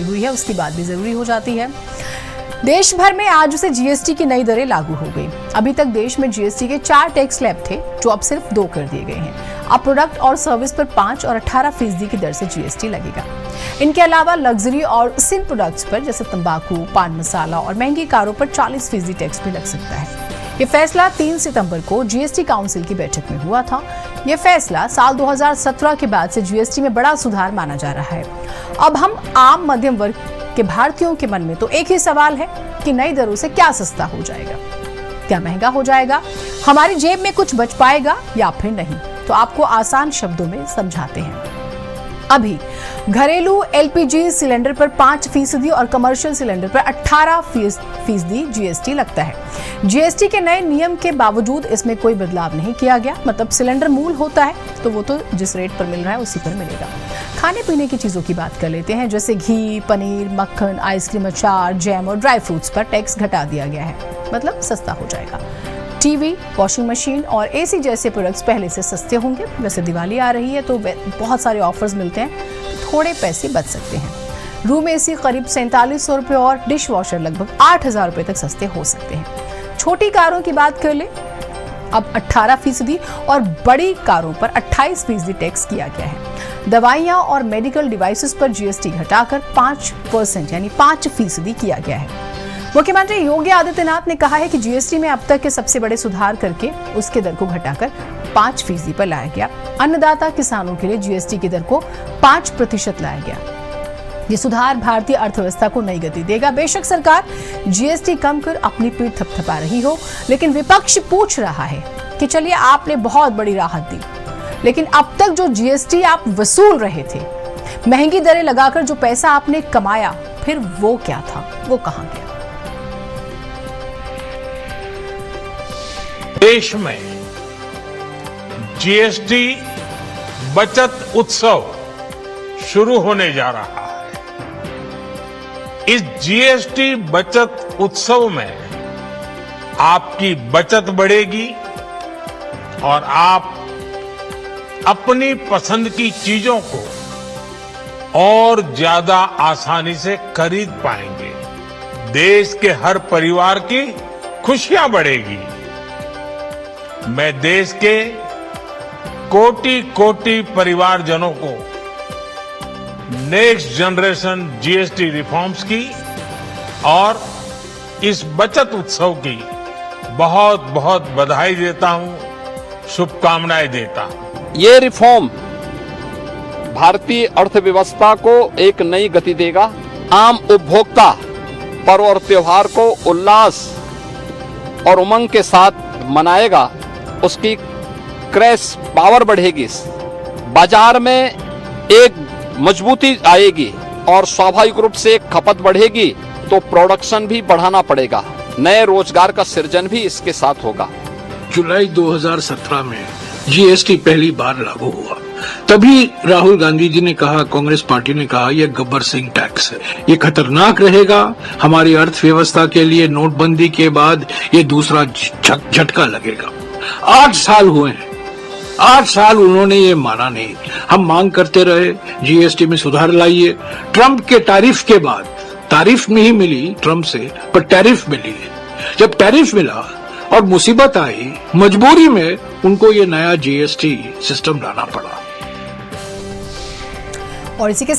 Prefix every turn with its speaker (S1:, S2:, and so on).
S1: हुई है उसकी बात भी जरूरी हो जाती है। देश भर में आज से जीएसटी की नई दरें लागू हो गई। अभी तक देश में जीएसटी के 4 टैक्स स्लैब थे जो अब सिर्फ 2 कर दिए गए हैं। अब प्रोडक्ट और सर्विस पर 5 और 18% की दर से जीएसटी लगेगा। इनके अलावा लग्जरी और सिन प्रोडक्ट्स पर जैसे तंबाकू, पान मसाला और महंगी कारों पर 40% टैक्स भी लग सकता है। ये फैसला 3 सितंबर को जीएसटी काउंसिल की बैठक में हुआ था। ये फैसला साल 2017 के बाद से जीएसटी में बड़ा सुधार माना जा रहा है। अब हम आम मध्यम वर्ग के भारतीयों के मन में तो एक ही सवाल है कि नई दरों से क्या सस्ता हो जाएगा, क्या महंगा हो जाएगा, हमारी जेब में कुछ बच पाएगा या फिर नहीं। तो आपको आसान शब्दों में समझाते हैं। अभी घरेलू एलपीजी सिलेंडर पर 5% और कमर्शियल सिलेंडर पर 18% जीएसटी लगता है। जीएसटी के नए नियम के बावजूद इसमें कोई बदलाव नहीं किया गया। मतलब सिलेंडर मूल होता है तो वो तो जिस रेट पर मिल रहा है उसी पर मिलेगा। खाने पीने की चीजों की बात कर लेते हैं, जैसे घी, पनीर, मक्खन, आइसक्रीम, अचार, जैम और ड्राई फ्रूट्स पर टैक्स घटा दिया गया है। मतलब सस्ता हो जाएगा। टीवी, वॉशिंग मशीन और एसी जैसे प्रोडक्ट्स पहले से सस्ते होंगे। वैसे दिवाली आ रही है तो बहुत सारे ऑफर्स मिलते हैं, तो थोड़े पैसे बच सकते हैं। रूम एसी करीब 4700 रुपये और डिश वॉशर लगभग 8000 रुपये तक सस्ते हो सकते हैं। छोटी कारों की बात कर ले, अब 18% और बड़ी कारों पर 28% टैक्स किया गया है। दवाइयां और मेडिकल डिवाइसेस पर जीएसटी घटाकर 5% यानी 5% किया गया है। मुख्यमंत्री योगी आदित्यनाथ ने कहा है कि जीएसटी में अब तक के सबसे बड़े सुधार करके उसके दर को घटाकर 5% पर लाया गया। अन्नदाता किसानों के लिए जीएसटी की दर को 5% लाया गया। ये सुधार भारतीय अर्थव्यवस्था को नई गति देगा। बेशक सरकार जीएसटी कम कर अपनी पीठ थपथपा रही हो, लेकिन विपक्ष पूछ रहा है कि चलिए आपने बहुत बड़ी राहत दी, लेकिन अब तक जो जीएसटी आप वसूल रहे थे, महंगी दरें लगाकर जो पैसा आपने कमाया, फिर वो क्या था, वो कहां गया?
S2: देश में जीएसटी बचत उत्सव शुरू होने जा रहा है। इस जीएसटी बचत उत्सव में आपकी बचत बढ़ेगी और आप अपनी पसंद की चीजों को और ज्यादा आसानी से खरीद पाएंगे। देश के हर परिवार की खुशियां बढ़ेगी। मैं देश के कोटि-कोटि परिवारजनों को नेक्स्ट जनरेशन जीएसटी रिफॉर्म्स की और इस बचत उत्सव की बहुत बहुत बधाई देता हूं, शुभकामनाएं देता हूं।
S3: ये रिफॉर्म भारतीय अर्थव्यवस्था को एक नई गति देगा। आम उपभोक्ता पर्व और त्योहार को उल्लास और उमंग के साथ मनाएगा। उसकी क्रय पावर बढ़ेगी, बाजार में एक मजबूती आएगी और स्वाभाविक रूप से खपत बढ़ेगी तो प्रोडक्शन भी बढ़ाना पड़ेगा। नए रोजगार का सृजन भी इसके साथ होगा।
S4: जुलाई 2017 में जीएसटी पहली बार लागू हुआ। तभी राहुल गांधी जी ने कहा, कांग्रेस पार्टी ने कहा, यह गब्बर सिंह टैक्स है, ये खतरनाक रहेगा हमारी अर्थव्यवस्था के लिए। नोटबंदी के बाद ये दूसरा झटका लगेगा। 8 साल हुए हैं, 8 साल उन्होंने ये माना नहीं। हम मांग करते रहे जीएसटी में सुधार लाइए। ट्रंप के टैरिफ के बाद, तारीफ नहीं मिली ट्रंप से पर टैरिफ मिली। जब टैरिफ मिला और मुसीबत आई, मजबूरी में उनको ये नया जीएसटी सिस्टम लाना पड़ा।
S1: और इसी के